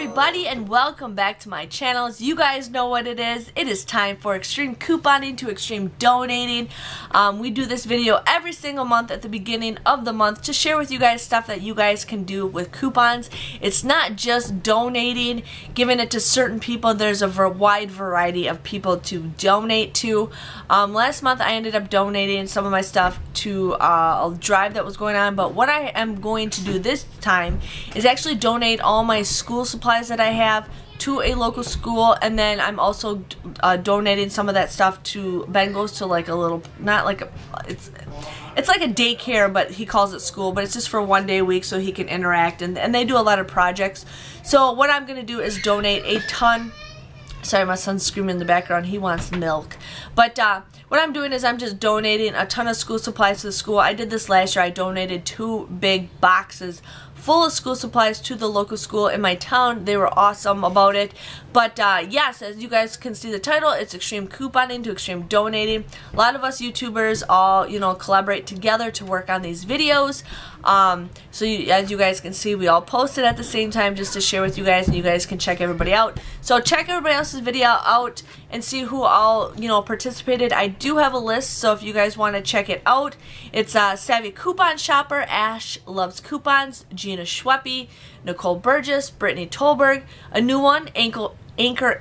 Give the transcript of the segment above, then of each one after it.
everybody, and welcome back to my channel. As you guys know what it is. It is time for extreme couponing to extreme donating. We do this video every single month at the beginning of the month to share with you guys stuff that you guys can do with coupons. It's not just donating, giving it to certain people. There's a wide variety of people to donate to. Last month I ended up donating some of my stuff to a drive that was going on, but what I am going to do this time is actually donate all my school supplies that I have to a local school, and then I'm also donating some of that stuff to Ben goes to like a little, not like a, it's like a daycare, but he calls it school, but it's just for 1 day a week so he can interact, and they do a lot of projects. So what I'm going to do is donate a ton. Sorry, my son's screaming in the background. He wants milk. But what I'm doing is I'm just donating a ton of school supplies to the school. I did this last year. I donated 2 big boxes full of school supplies to the local school in my town. They were awesome about it. But yes, as you guys can see the title, it's extreme couponing to extreme donating. A lot of us YouTubers all, collaborate together to work on these videos. So as you guys can see, we all post it at the same time just to share with you guys, and you guys can check everybody out. So check everybody else's video out and see who all, participated. I do have a list, so if you guys want to check it out, it's Savvy Coupon Shopper, Ash Loves Coupons, Gina Schweppe, Nicole Burgess, Brittany Tolberg, a new one, Anchor Amber,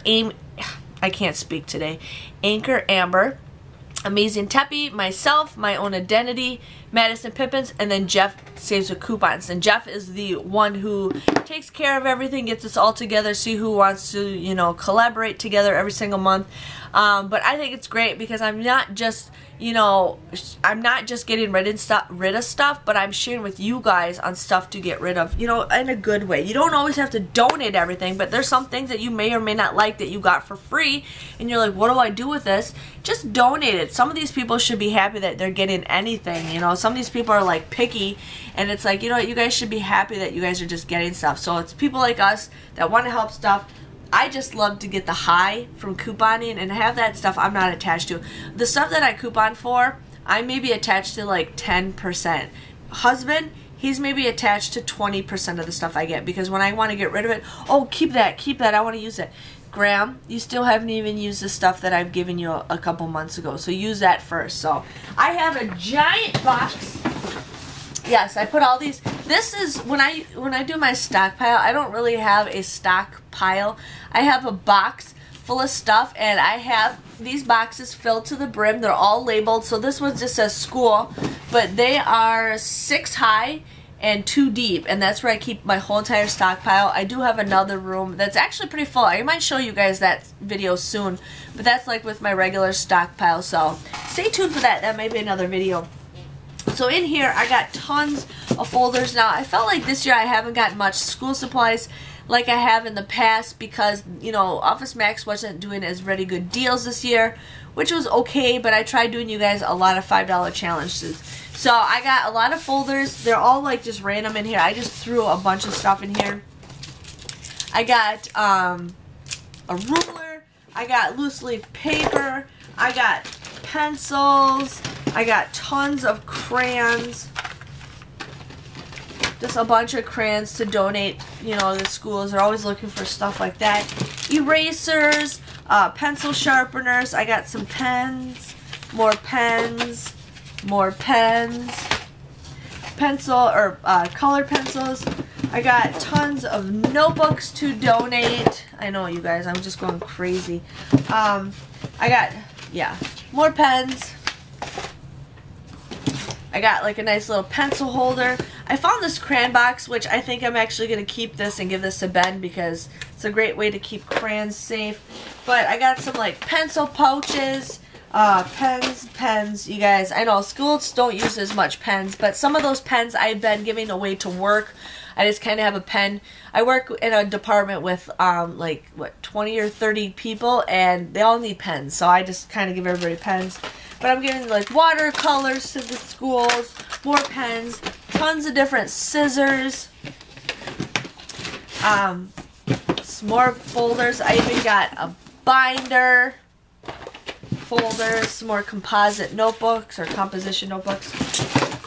Amazing Teppy, myself, My Own Identity, Madison Pippins, and then Jeff Saves with Coupons. And Jeff is the one who takes care of everything, gets us all together, see who wants to, collaborate together every single month. But I think it's great because I'm not just, I'm not just getting rid of stuff, but I'm sharing with you guys on stuff to get rid of, in a good way. You don't always have to donate everything, but there's some things that you may or may not like that you got for free, and you're like, what do I do with this? Just donate it. Some of these people should be happy that they're getting anything, Some of these people are like picky, and it's like, you guys should be happy that you guys are just getting stuff. So it's people like us that want to help stuff. I just love to get the high from couponing, and have that stuff I'm not attached to. The stuff that I coupon for, I may be attached to like 10%. Husband, he's maybe attached to 20% of the stuff I get, because when I want to get rid of it, oh, keep that, I want to use it. Graham, you still haven't even used the stuff that I've given you a couple months ago, so use that first. So I have a giant box. Yes, I put all these. This is when I do my stockpile. I don't really have a stockpile. I have a box full of stuff, and I have these boxes filled to the brim. They're all labeled. So this one just says school, but they are 6 high and 2 deep, and that's where I keep my whole entire stockpile. I do have another room that's actually pretty full. I might show you guys that video soon, but that's like with my regular stockpile. So stay tuned for that. That might be another video. So in here, I got tons of folders. Now, I felt like this year I haven't gotten much school supplies like I have in the past because, Office Max wasn't doing as very good deals this year, which was okay, but I tried doing you guys a lot of $5 challenges. So I got a lot of folders. They're all like just random in here. I just threw a bunch of stuff in here. I got a ruler. I got loose leaf paper. I got pencils. I got tons of crayons, just a bunch of crayons to donate, the schools are always looking for stuff like that. Erasers, pencil sharpeners, I got some pens, more pens, pencil or color pencils. I got tons of notebooks to donate. I know, you guys, I'm just going crazy. I got, more pens. I got like a nice little pencil holder. I found this crayon box, which I think I'm actually going to keep this and give this to Ben because it's a great way to keep crayons safe. But I got some like pencil pouches, pens, you guys. I know schools don't use as much pens, but some of those pens I've been giving away to work. I just kind of have a pen. I work in a department with like what, 20 or 30 people, and they all need pens, so I just kind of give everybody pens. But I'm giving like watercolors to the schools, more pens, tons of different scissors, some more folders. I even got a binder, folders, some more composite notebooks or composition notebooks,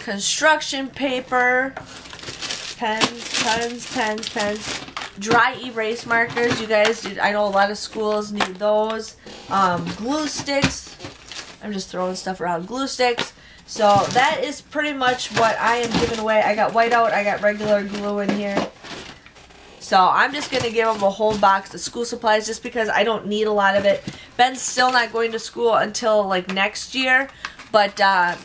construction paper, pens, dry erase markers. You guys, I know a lot of schools need those. Glue sticks. I'm just throwing stuff around. Glue sticks. So that is pretty much what I am giving away. I got whiteout. I got regular glue in here. So I'm just going to give him a whole box of school supplies just because I don't need a lot of it. Ben's still not going to school until like next year. But I'll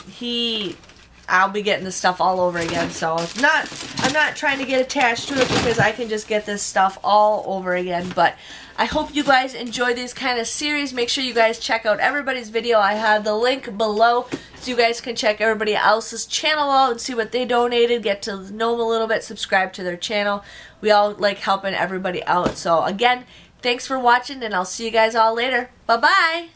be getting this stuff all over again. So I'm not trying to get attached to it because I can just get this stuff all over again. But I hope you guys enjoy these kind of series. Make sure you guys check out everybody's video. I have the link below so you guys can check everybody else's channel out and see what they donated, get to know them a little bit, subscribe to their channel. We all like helping everybody out. So again, thanks for watching and I'll see you guys all later. Bye-bye.